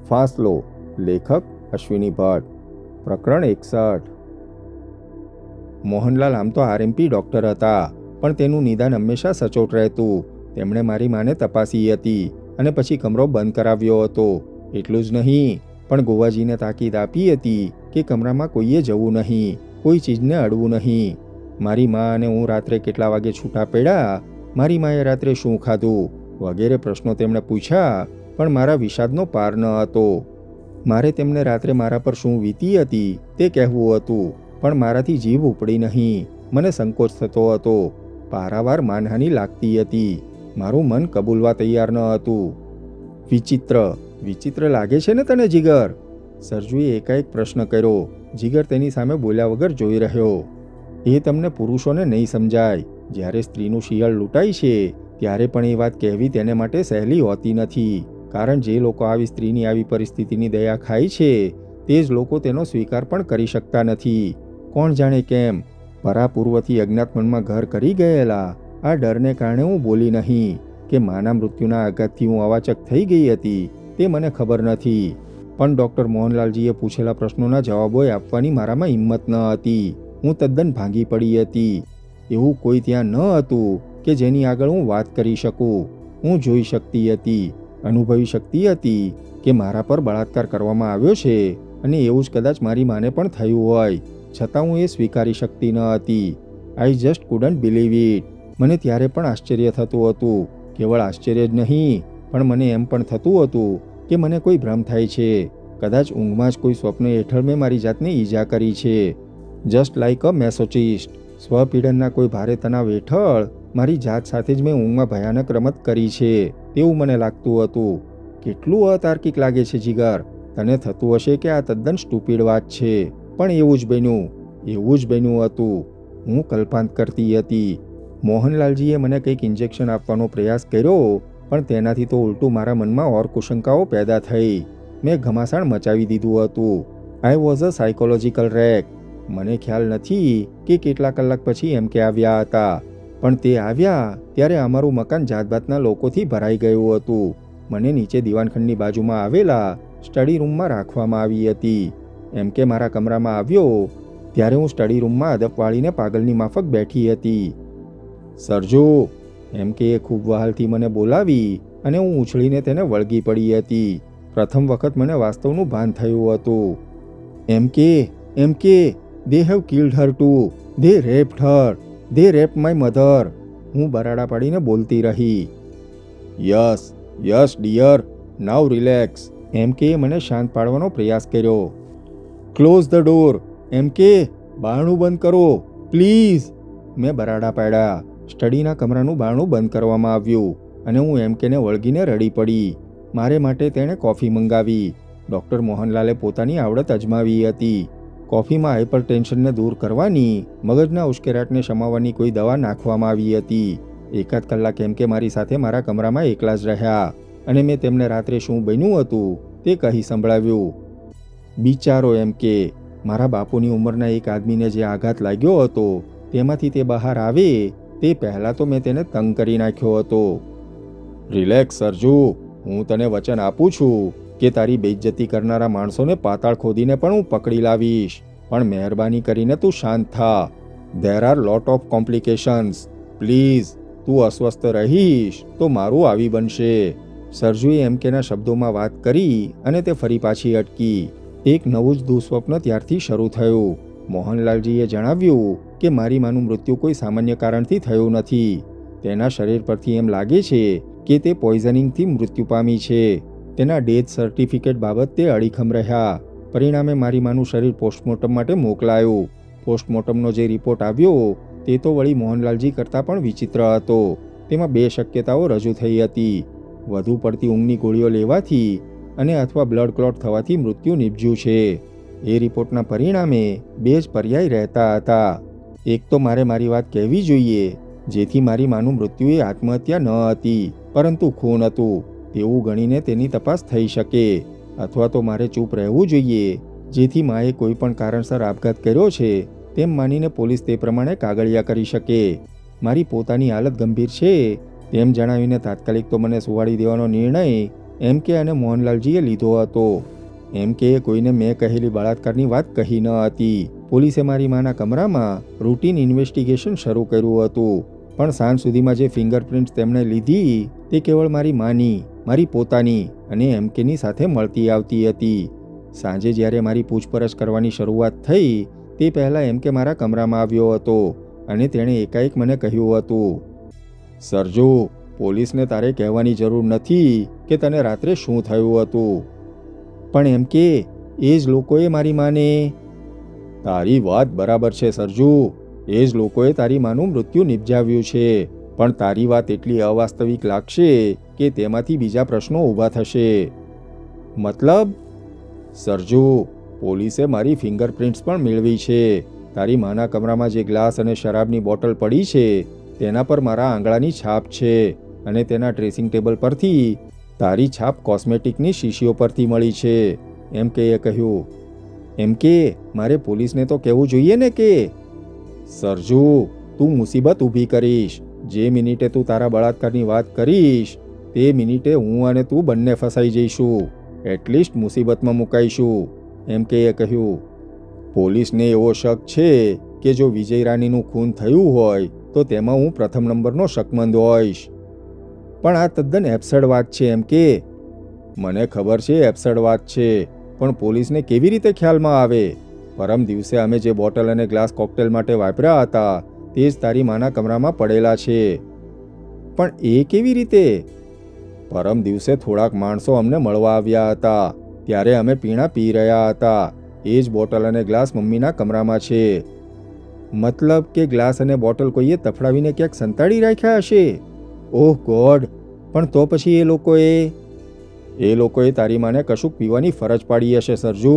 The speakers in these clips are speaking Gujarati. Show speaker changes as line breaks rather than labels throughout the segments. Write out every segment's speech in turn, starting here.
ફાસલો. લેખક અશ્વિની ભટ્ટ. પ્રકરણ 61. મોહનલાલ આમ તો આરએમપી ડૉક્ટર હતા, પણ તેનું નિદાન હંમેશા સચોટ રહેતું. તેમણે મારી માને તપાસી હતી અને પછી કમરો બંધ કરાવ્યો હતો. એટલું જ નહીં, પણ ગોવાજીને તાકીદ આપી હતી કે કમરામાં કોઈએ જવું નહીં, કોઈ ચીજને અડવું નહીં. મારી મા અને હું રાત્રે કેટલા વાગે છૂટા પડ્યા, મારી માએ રાત્રે શું ખાધું વગેરે પ્રશ્નો તેમણે પૂછ્યા, પણ મારા વિષાદનો પાર ન હતો. મારે તેમને રાત્રે મારા પર શું વીતી હતી તે કહેવું હતું, પણ મારાથી જીભ ઉપડી નહીં. મને સંકોચ થતો હતો. પારાવાર માનહાનિ લાગતી હતી. મારું મન કબૂલવા તૈયાર ન હતું. વિચિત્ર લાગે છે ને તને, જીગર? સરજુએ એકાએક પ્રશ્ન કર્યો. જીગર તેની સામે બોલ્યા વગર જોઈ રહ્યો. એ તમને પુરુષોને નહીં સમજાય. જ્યારે સ્ત્રીનું શિયાળ લૂંટાય છે ત્યારે પણ એ વાત કહેવી તેને માટે સહેલી હોતી નથી. કારણ જે લોકો આવી સ્ત્રીની આવી પરિસ્થિતિની દયા ખાય છે તે જ લોકો તેનો સ્વીકાર પણ કરી શકતા નથી. કોણ જાણે કેમ પરાપૂર્વથી અજ્ઞાત મનમાં ઘર કરી ગયેલા આ ડરને કારણે હું બોલી નહીં. કે માના મૃત્યુના આઘાતથી હું અવાચક થઈ ગઈ હતી તે મને ખબર નથી, પણ ડૉક્ટર મોહનલાલજીએ પૂછેલા પ્રશ્નોના જવાબો આપવાની મારામાં હિંમત ન હતી. હું તદ્દન ભાંગી પડી હતી. એવું કોઈ ત્યાં ન હતું કે જેની આગળ હું વાત કરી શકું. હું જોઈ શકતી હતી, અનુભવી શકતી હતી કે મારા પર બળાત્કાર કરવામાં આવ્યો છે, અને એવું જ કદાચ મારી માને પણ થયું હોય, છતાં હું એ સ્વીકારી શકતી ન હતી. I just couldn't believe it. મને ત્યારે પણ આશ્ચર્ય થતું હતું. કેવળ આશ્ચર્ય જ નહીં, પણ મને એમ પણ થતું હતું કે મને કોઈ ભ્રમ થાય છે. કદાચ ઊંઘમાં જ કોઈ સ્વપ્ન હેઠળ મેં મારી જાતને ઈજા કરી છે. Just like a મેસોચિસ્ટ. સ્વપીડનના કોઈ ભારે તણાવ હેઠળ મારી જાત સાથે જ મેં ઊંઘમાં ભયાનક રમત કરી છે તેવું મને લાગતું હતું. કેટલું અતાર્કિક લાગે છે, જીગર? તને થતું હશે કે આ તદ્દન સ્ટુપિડ વાત છે, પણ એવું જ બન્યું હતું. હું કલ્પાંત કરતી હતી. મોહનલાલજીએ મને કંઈક ઇન્જેક્શન આપવાનો પ્રયાસ કર્યો, પણ તેનાથી તો ઉલટું મારા મનમાં ઓર કુશંકાઓ પેદા થઈ. મેં ઘમાસાણ મચાવી દીધું હતું. I was a psychological wreck. મને ખ્યાલ નથી કે કેટલા કલાક પછી એમ કે આવ્યા હતા, પણ તે આવ્યા ત્યારે અમારું મકાન જાતભાતના લોકોથી ભરાઈ ગયું હતું. મને નીચે દિવાનખંડની બાજુમાં આવેલા સ્ટડી રૂમમાં રાખવામાં આવી હતી. એમ કે મારા કમરામાં આવ્યો ત્યારે હું સ્ટડી રૂમમાં અદપ વાળીને પાગલની માફક બેઠી હતી. સરજુ, એમ કે એ ખૂબ વહાલથી મને બોલાવી અને હું ઉછળીને તેને વળગી પડી હતી. પ્રથમ વખત મને વાસ્તવનું ભાન થયું હતું. એમ કે they have killed her too. They raped her. They raped my mother. હું બરાડા પાડીને બોલતી રહી. Yes dear, now relax. એમ કે મને શાંત પાડવાનો પ્રયાસ કર્યો. Close the door. એમ કે બારણું બંધ કરો પ્લીઝ. મેં બરાડા પાડ્યા. સ્ટડીના કમરાનું બારણું બંધ કરવામાં આવ્યું અને હું એમ કેને વળગીને રડી પડી. મારે માટે તેણે કોફી મંગાવી. ડૉક્ટર મોહનલાલે પોતાની આવડત અજમાવી હતી. કોફીમાં હાઇપર ટેન્શનને દૂર કરવાની, મગજના ઉશ્કેરાટને શમાવવાની કોઈ દવા નાખવામાં આવી હતી. એકાદ કલાક એમ કે મારી સાથે મારા કમરામાં એકલા જ રહ્યા અને મેં તેમને રાત્રે શું બન્યું હતું તે કહી સંભળાવ્યું. બિચારો એમ કે મારા બાપુની ઉંમરના એક આદમીને જે આઘાત લાગ્યો હતો તેમાંથી તે બહાર આવે તે પહેલાં તો મેં તેને તંગ કરી નાખ્યો હતો. રિલેક્સ સરજુ, હું તને વચન આપું છું કે તારી બેઇજ્જતી કરનારા માણસોને પાતાળ ખોદીને પણ હું પકડી લાવીશ, પણ મહેરબાની કરીને તું શાંત થા. There are lot of complications. Please, તું અસ્વસ્થ રહીશ તો મારું આવી બનશે. સરજુએ એમ કેના શબ્દોમાં વાત કરી અને તે ફરી પાછી અટકી. એક નવું જ દુઃસ્વપ્ન ત્યારથી શરૂ થયું. મોહનલાલજીએ જણાવ્યું કે મારી માનું મૃત્યુ કોઈ સામાન્ય કારણથી થયું નથી. તેના શરીર પરથી એમ લાગે છે કે તે પોઈઝનિંગથી મૃત્યુ પામી છે. તેના ડેથ સર્ટિફિકેટ બાબત તે અડીખમ રહ્યા. પરિણામે મારી માનું શરીર પોસ્ટમોર્ટમ માટે મોકલાયું. પોસ્ટમોર્ટમનો જે રિપોર્ટ આવ્યો તે તો વળી મોહનલાલજી કરતાં પણ વિચિત્ર હતો. તેમાં 2 શક્યતાઓ રજૂ થઈ હતી. વધુ પડતી ઊંઘની ગોળીઓ લેવાથી અને અથવા બ્લડ ક્લોટ થવાથી મૃત્યુ નીપજ્યું છે. એ રિપોર્ટના પરિણામે 2 જ પર્યાય રહેતા હતા. એક તો મારે મારી વાત કહેવી જોઈએ, જેથી મારી માનું મૃત્યુ એ આત્મહત્યા ન હતી પરંતુ ખૂન હતું તેવું ગણીને તેની તપાસ થઈ શકે, અથવા તો મારે ચૂપ રહેવું જોઈએ, જેથી માએ કોઈ પણ કારણસર આપઘાત કર્યો છે તેમ માનીને પોલીસ તે પ્રમાણે કાગળિયા કરી શકે. મારી પોતાની હાલત ગંભીર છે તેમ જણાવીને તાત્કાલિક તો મને સુવાડી દેવાનો નિર્ણય એમ કે અને મોહનલાલજીએ લીધો હતો. એમ કે કોઈને મેં કહેલી બળાત્કારની વાત કહી ન હતી. પોલીસે મારી માના કમરામાં રૂટીન ઇન્વેસ્ટિગેશન શરૂ કર્યું હતું. પણ સાંજ સુધીમાં જે ફિંગરપ્રિન્ટ્સ તેમણે લીધી તે કેવળ મારી માની, મારી પોતાની અને એમ કેની સાથે મળતી આવતી હતી. સાંજે જ્યારે મારી પૂછપરછ કરવાની શરૂઆત થઈ તે પહેલાં એમ કે મારા કમરામાં આવ્યો હતો અને તેણે એકાએક મને કહ્યું હતું, સરજુ, પોલીસને તારે કહેવાની જરૂર નથી કે તને રાત્રે શું થયું હતું. પણ એમ કે એ જ લોકોએ મારી માને. તારી વાત બરાબર છે સરજુ, એ જ લોકોએ તારી માનું મૃત્યુ નિપજાવ્યું છે. પણ તારી વાત એટલી અવાસ્તવિક લાગશે કે તેમાંથી બીજા પ્રશ્નો ઊભા થશે. મતલબ? સરજુ, પોલીસે મારી ફિંગરપ્રિન્ટ્સ પણ મેળવી છે. તારી માના કમરામાં જે ગ્લાસ અને શરાબની બોટલ પડી છે તેના પર મારા આંગળાની છાપ છે અને તેના ડ્રેસિંગ ટેબલ પરથી તારી છાપ કોસ્મેટિકની શીશીઓ પરથી મળી છે. એમ કે એ કહ્યું. એમ કે મારે પોલીસને તો કહેવું જોઈએ ને કે. સરજુ, તું મુસીબત ઊભી કરીશ. જે મિનિટે તું તારા બળાત્કારની વાત કરીશ તે મિનિટે હું અને તું બંને ફસાઈ જઈશું. એટલીસ્ટ મુસીબતમાં મુકાઈશું. એમ કે એ કહ્યું. પોલીસને એવો શક છે કે જો વિજય રાનીનું ખૂન થયું હોય તો તેમાં હું પ્રથમ નંબરનો શકમંદ હોઈશ. પણ આ તદ્દન એબ્સર્ડ વાત છે. એમ કે મને ખબર છે એબ્સર્ડ વાત છે, પણ પોલીસને કેવી રીતે ખ્યાલમાં આવે? પરમ દિવસે અમે જે બોટલ અને ગ્લાસ કોકટેલ માટે વાપર્યા હતા તે જ તારી માના કમરામાં પડેલા છે. પણ એ કેવી રીતે? પરમ દિવસે થોડાક માણસો અમને મળવા આવ્યા હતા. ત્યારે અમે પીણા પી રહ્યા હતા. એ જ બોટલ અને ગ્લાસ મમ્મીના કમરામાં છે. મતલબ કે ગ્લાસ અને બોટલ કોઈએ તફડાવીને ક્યાંક સંતાડી રાખ્યા હશે. ઓહ ગોડ! પણ તો પછી એ લોકોએ તારી માને કશુંક પીવાની ફરજ પાડી હશે સરજુ.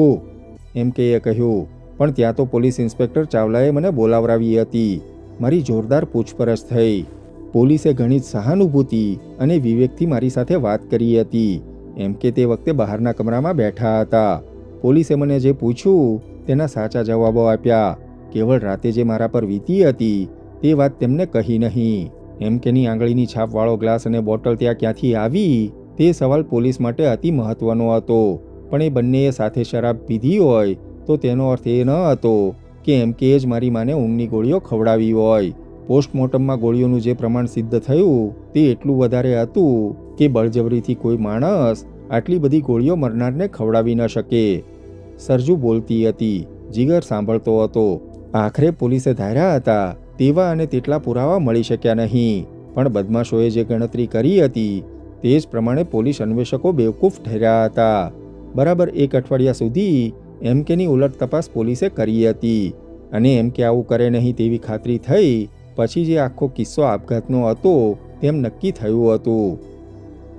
એમ કે એ કહ્યું. પણ ત્યાં તો પોલીસ ઇન્સ્પેક્ટર ચાવલાએ મને બોલાવરાવી હતી. મારી જોરદાર પૂછપરછ થઈ. પોલીસે ઘણી જ સહાનુભૂતિ અને વિવેકથી મારી સાથે વાત કરી હતી. એમ કે તે વખતે બહારના કમરામાં બેઠા હતા. પોલીસે મને જે પૂછ્યું તેના સાચા જવાબો આપ્યા. કેવળ રાતે જે મારા પર વીતી હતી તે વાત તેમને કહી નહીં. એમ કેની આંગળીની છાપવાળો ગ્લાસ અને બોટલ ત્યાં ક્યાંથી આવી તે સવાલ પોલીસ માટે અતિ મહત્વનો હતો. પણ એ બંનેએ સાથે શરાબ પીધી હોય તો તેનો અર્થ એ ન હતો કે એમ કે જ મારી માને ઊંઘની ગોળીઓ ખવડાવી હોય. પોસ્ટમોર્ટમમાં ગોળીઓનું જે પ્રમાણ સિદ્ધ થયું તે એટલું વધારે હતું કે બળજબરીથી કોઈ માણસ આટલી બધી ગોળીઓ મરનારને ખવડાવી ન શકે. સરજુ બોલતી હતી. જીગર સાંભળતો હતો. આખરે પોલીસે ધાર્યા હતા તેવા અને તેટલા પુરાવા મળી શક્યા નહીં. પણ બદમાશોએ જે ગણતરી કરી હતી તે જ પ્રમાણે પોલીસ અન્વેષકો બેવકૂફ ઠર્યા હતા. બરાબર 1 અઠવાડિયા સુધી એમ કેની ઉલટ તપાસ પોલીસે કરી હતી અને એમ કે આવું કરે નહીં તેવી ખાતરી થઈ પછી જે આખો કિસ્સો આપઘાતનો હતો તેમ નક્કી થયું હતું.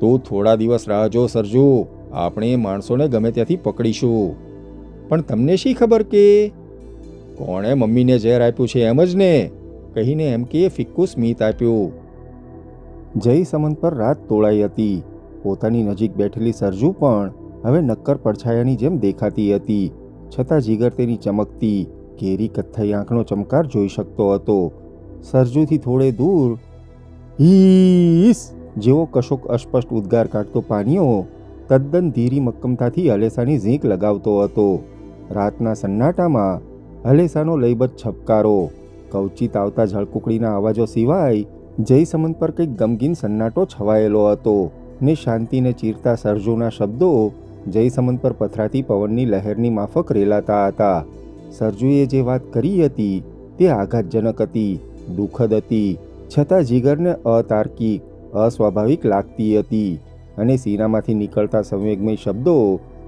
તું થોડા દિવસ રાહ જો સરજુ, આપણે એ માણસોને ગમે ત્યાંથી પકડીશું. પણ તમને શી ખબર કે કોણે મમ્મીને ઝેર આપ્યું છે એમ જ ને? કહીને એમ કે ફિક્કું સ્મિત આપ્યું. જય સમંત પર રાત તોળાઈ હતી. પોતાની નજીક બેઠેલી સરજુ પણ હવે નક્કર પડછાયાની જેમ દેખાતી હતી. છતાં જીગર તેની ચમકતી ઘેરી કથ્થઈ આંખનો ચમકાર જોઈ શકતો હતો. સરજુથી થોડે દૂર હીસ જેવો કશોક અસ્પષ્ટ ઉદ્ગાર કાઢતો પાનીઓ તદ્દન ધીરી મક્કમતાથી હલેસાની ઝીંક લગાવતો હતો. રાતના સન્નાટામાં હલેસાનો લયબદ્ધ છપકારો, કવચિત આવતા ઝળકુકડીના અવાજો સિવાય જય સમંત પર કંઈક ગમગીન સન્નાટો છવાયેલો હતો ને શાંતિને ચીરતા સરજુના શબ્દો જય સમંત પર પથરાતી પવનની લહેરની માફક રેલાતા હતા. સરજુએ જે વાત કરી હતી તે આઘાતજનક હતી, દુઃખદ હતી, છતાં જીગરને અતાર્કિક, અસ્વાભાવિક લાગતી હતી અને સીનામાંથી નીકળતા સંવેગમય શબ્દો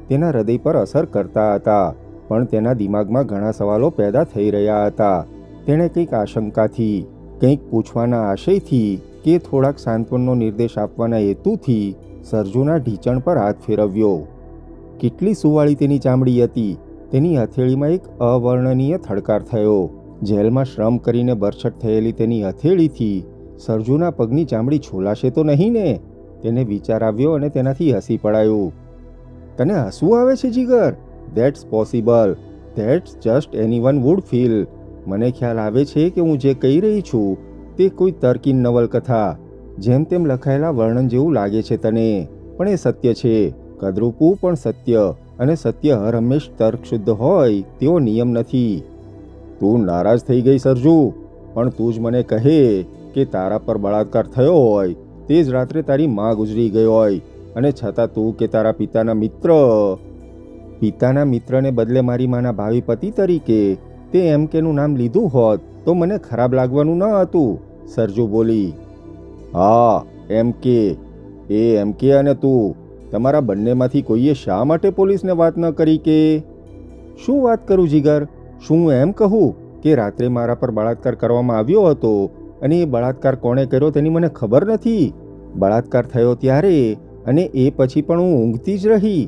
તેના હૃદય પર અસર કરતા હતા. પણ તેના દિમાગમાં ઘણા સવાલો પેદા થઈ રહ્યા હતા. તેણે કંઈક આશંકાથી, કંઈક પૂછવાના આશયથી કે થોડાક સાંત્વનનો નિર્દેશ આપવાના હેતુથી સરજુના ઢીંચણ પર હાથ ફેરવ્યો. કેટલી સુવાળી તેની ચામડી હતી! તેની હથેળીમાં એક અવર્ણનીય થડકાર થયો. જેલમાં શ્રમ કરીને બરછટ થયેલી તેની હથેળીથી સરજુના પગની ચામડી છોલાશે તો નહીં ને? તેને વિચાર આવ્યો અને તેનાથી હસી પડાયું. તને હસવું આવે છે Jigar? That's possible. That's just anyone would feel. મને ખ્યાલ આવે છે કે હું જે કહી રહી છું તે કોઈ તર્કીન નવલકથા જેમ તેમ લખાયેલા વર્ણન જેવું લાગે છે તને. પણ એ સત્ય છે, કદરૂપું પણ સત્ય, અને સત્ય હર હંમેશ તર્કશુદ્ધ હોય તેવો નિયમ નથી. તું નારાજ થઈ ગઈ સરજુ, પણ તું જ મને કહે કે તારા પર બળાત્કાર થયો હોય, તે જ રાત્રે તારી માં ગુજરી ગઈ હોય, અને છતાં તું કે તારા પિતાના મિત્રને બદલે મારી માના ભાવિ પતિ તરીકે તે એમકેનું નામ લીધું હોત તો મને ખરાબ લાગવાનું ન હતું, સરજુ બોલી. હા, એમકે અને તું, તમારા બંનેમાંથી કોઈએ શા માટે પોલીસને વાત ન કરી કે? શું વાત કરું જીગર? શું હું એમ કહું કે રાત્રે મારા પર બળાત્કાર કરવામાં આવ્યો હતો અને એ બળાત્કાર કોણે કર્યો તેની મને ખબર નથી? બળાત્કાર થયો ત્યારે અને એ પછી પણ હું ઊંઘતી જ રહી.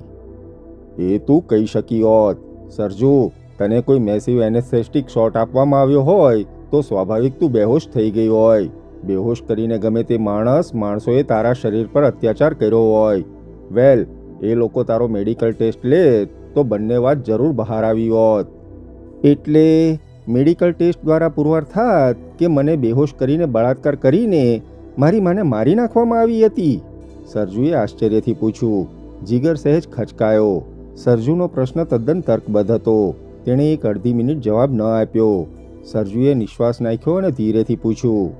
એ તું કહી શકી હોત. સરજુ, તને કોઈ મેસિવ એનેસ્થેટિક શોટ આપવામાં આવ્યો હોય તો સ્વાભાવિક તું બેહોશ થઈ ગઈ હોય. બેહોશ કરીને ગમે તે માણસોએ તારા શરીર પર અત્યાચાર કર્યો હોય. વેલ, એ લોકો તારો મેડિકલ ટેસ્ટ લે તો બંને વાત જરૂર બહાર આવી હોત. એટલે મેડિકલ ટેસ્ટ દ્વારા પુરવાર થાત કે મને બેહોશ કરીને બળાત્કાર કરીને મારી માને મારી નાખવામાં આવી હતી? સરજુએ આશ્ચર્યથી પૂછ્યું. જીગર સહેજ ખચકાયો. સરજુનો પ્રશ્ન તદ્દન તર્કબદ્ધ હતો. તેણે એક અડધી મિનિટ જવાબ ન આપ્યો. સરજુએ નિશ્વાસ નાખ્યો અને ધીરેથી પૂછ્યું,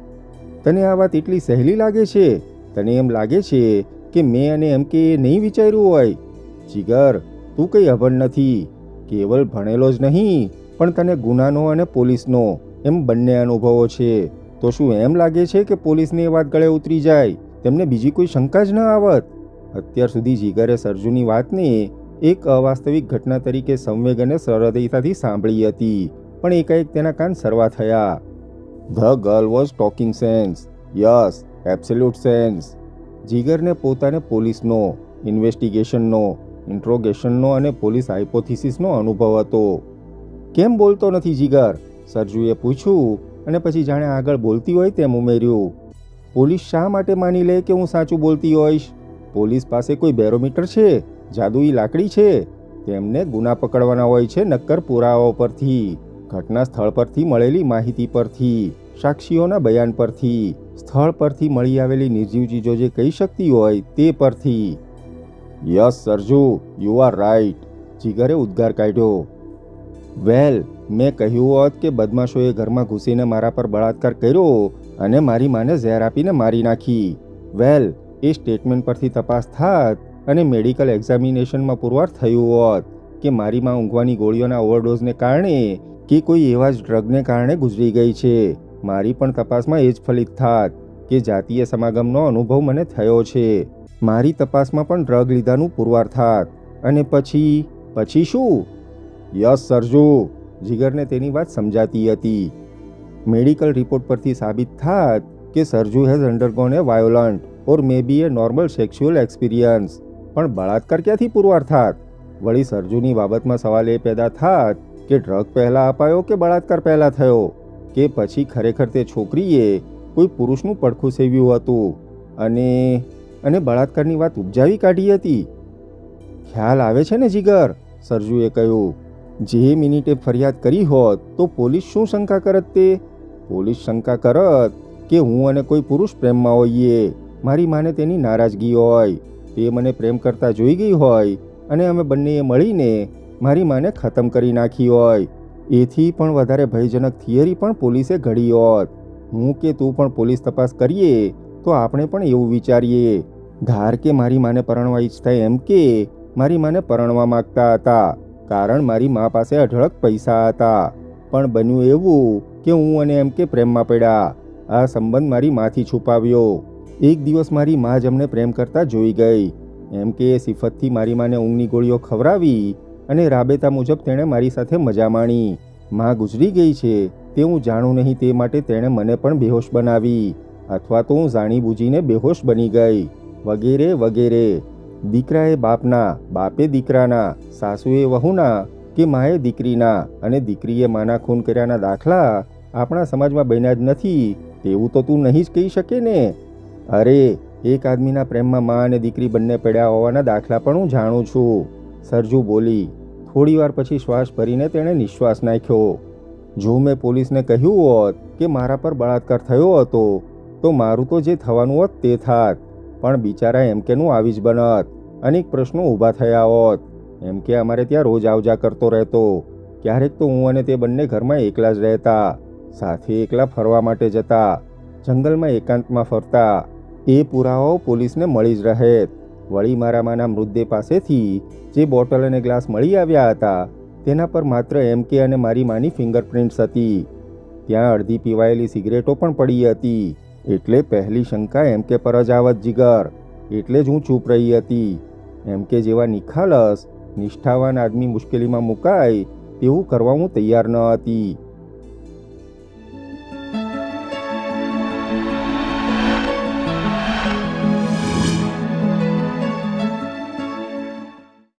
તને આ વાત એટલી સહેલી લાગે છે? તને એમ લાગે છે કે મેં અને એમ કે નહીં વિચાર્યું હોય? જીગર, તું કંઈ અભણ નથી. કેવલ ભણેલો જ નહીં, પણ તને ગુનાનો અને પોલીસનો એમ બંને અનુભવો છે. તો શું એમ લાગે છે કે પોલીસને એ વાત ગળે ઉતરી જાય, તેમને બીજી કોઈ શંકા જ ન આવત? અત્યાર સુધી જીગરે સરજુની વાતને એક અવાસ્તવિક ઘટના તરીકે સંવેગ અને સરહૃદયતાથી સાંભળી હતી, પણ એકાએક તેના કાન સરવા થયા. The girl was talking sense. Yes, absolute sense. જીગરને પોતાને પોલીસનો, ઇન્વેસ્ટિગેશનનો, ઇન્ટ્રોગેશનનો અને પોલીસ હાઇપોથિસિસનો અનુભવ હતો. કેમ બોલતો નથી જીગર? સરજુએ પૂછ્યું અને પછી જાણે આગળ બોલતી હોય તેમ ઉમેર્યું, પોલીસ શા માટે માની લે કે હું સાચું બોલતી હોઈશ? પોલીસ પાસે કોઈ બેરોમીટર છે? જાદુઈ લાકડી છે? તેમને ગુના પકડવાના હોય છે નક્કર પુરાવાઓ પરથી, ઘટના સ્થળ પરથી મળેલી માહિતી પરથી, સાક્ષીઓના બયાન પરથી, સ્થળ પરથી મળી આવેલી નિર્જીવ ચીજો જે કહી શકતી હોય તે પરથી. Yes Sarju, you are right. જીગરે ઉદ્ગાર કાઢ્યો. વેલ, મેં કહ્યું હોત કે બદમાશોએ ઘરમાં ઘૂસીને મારા પર બળાત્કાર કર્યો અને મારી માને ઝેર આપીને મારી નાખી. વેલ, એ સ્ટેટમેન્ટ પરથી તપાસ થાત અને મેડિકલ એક્ઝામિનેશનમાં પુરવાર થયું હોત કે મારી માં ઊંઘવાની ગોળીઓના ઓવરડોઝને કારણે કે કોઈ એવા જ ડ્રગને કારણે ગુજરી ગઈ છે. મારી પણ તપાસમાં એ જ ફલિત થાત કે જાતીય સમાગમનો અનુભવ મને થયો છે. મારી તપાસમાં પણ ડ્રગ લીધાનું પુરવાર થાત. અને પછી શું? યસ સરજુ, જીગરને તેની વાત સમજાતી હતી. મેડિકલ રિપોર્ટ પરથી સાબિત થાત કે Sarju has undergone a violent or may be a normal sexual experience. પણ બળાત્કાર ક્યાંથી પુરવાર થાત? વળી સરજુની બાબતમાં સવાલ એ પેદા થાત કે ડ્રગ પહેલાં અપાયો કે બળાત્કાર પહેલાં થયો, કે પછી ખરેખર તે છોકરીએ કોઈ પુરુષનું પડખું સેવ્યું હતું અને બળાત્કારની વાત ઉપજાવી કાઢી હતી. ખ્યાલ આવે છે ને જીગર? સરજુએ કહ્યું. જે મિનિટે ફરિયાદ કરી હોત તો પોલીસ શું શંકા કરત? તે પોલીસ શંકા કરત કે હું અને કોઈ પુરુષ પ્રેમમાં હોઈએ, મારી માને તેની નારાજગી હોય, તે મને પ્રેમ કરતા જોઈ ગઈ હોય અને અમે બંનેએ મળીને મારી માને ખતમ કરી નાખી હોય. એથી પણ વધારે ભયજનક થિયરી પણ પોલીસે ઘડી હોત. હું કે તું પણ પોલીસ તપાસ કરીએ તો આપણે પણ એવું વિચારીએ, ધાર કે મારી માને પરણવા ઈચ્છતા એમ કે મારી માને પરણવા માગતા હતા, કારણ મારી મા પાસે અઢળક પૈસા હતા. પણ બન્યું એવું કે હું અને એમ કે પ્રેમમાં પડ્યા. આ સંબંધ મારી માથી છુપાવ્યો. એક દિવસ મારી મા જ અમને પ્રેમ કરતા જોઈ ગઈ. એમ કે એ સિફતથી મારી માને ઊંઘની ગોળીઓ ખવડાવી અને રાબેતા મુજબ તેણે મારી સાથે મજા માણી. મા ગુજરી ગઈ છે તે હું જાણું નહીં, તે માટે તેણે મને પણ બેહોશ બનાવી, અથવા તો હું જાણી બૂજીને બેહોશ બની ગઈ, વગેરે વગેરે. દીકરાએ બાપના, બાપે દીકરાના, સાસુએ વહુના કે માએ દીકરીના અને દીકરીએ માના ખૂન કર્યાના દાખલા આપણા સમાજમાં બન્યા જ નથી તેવું તો તું નહીં જ કહી શકે ને? અરે, એક આદમીના પ્રેમમાં મા અને દીકરી બંને પડ્યા હોવાના દાખલા પણ હું જાણું છું, સરજુ બોલી. થોડીવાર પછી શ્વાસ ભરીને તેણે નિશ્વાસ નાખ્યો. જો મેં પોલીસને કહ્યું હોત કે મારા પર બળાત્કાર થયો હતો તો મારું તો જે થવાનું હોત તે થાત. પણ બિચારા એમકેનું આવી જ બનત. અનેક પ્રશ્નો ઊભા થયા હોત. એમકે અમારે ત્યાં રોજ આવજા કરતો રહેતો. ક્યારેક તો હું અને તે બંને ઘરમાં એકલા જ રહેતા. સાથે એકલા ફરવા માટે જતા. જંગલમાં એકાંતમાં ફરતા. એ પુરાવાઓ પોલીસને મળી જ રહેત. વળી મારા માના મૃતદેહ પાસેથી જે બોટલ અને ગ્લાસ મળી આવ્યા હતા તેના પર માત્ર એમકે અને મારી માની ફિંગરપ્રિન્ટ્સ હતી. ત્યાં અડધી પીવાયેલી સિગરેટો પણ પડી હતી. એટલે પહેલી શંકા એમકે પર જ આવત જીગર. એટલે જ હું ચૂપ રહી હતી. એમકે જેવા નિખાલસ નિષ્ઠાવાન આદમી મુશ્કેલીમાં મુકાય તેવું કરવા હું તૈયાર ન હતી.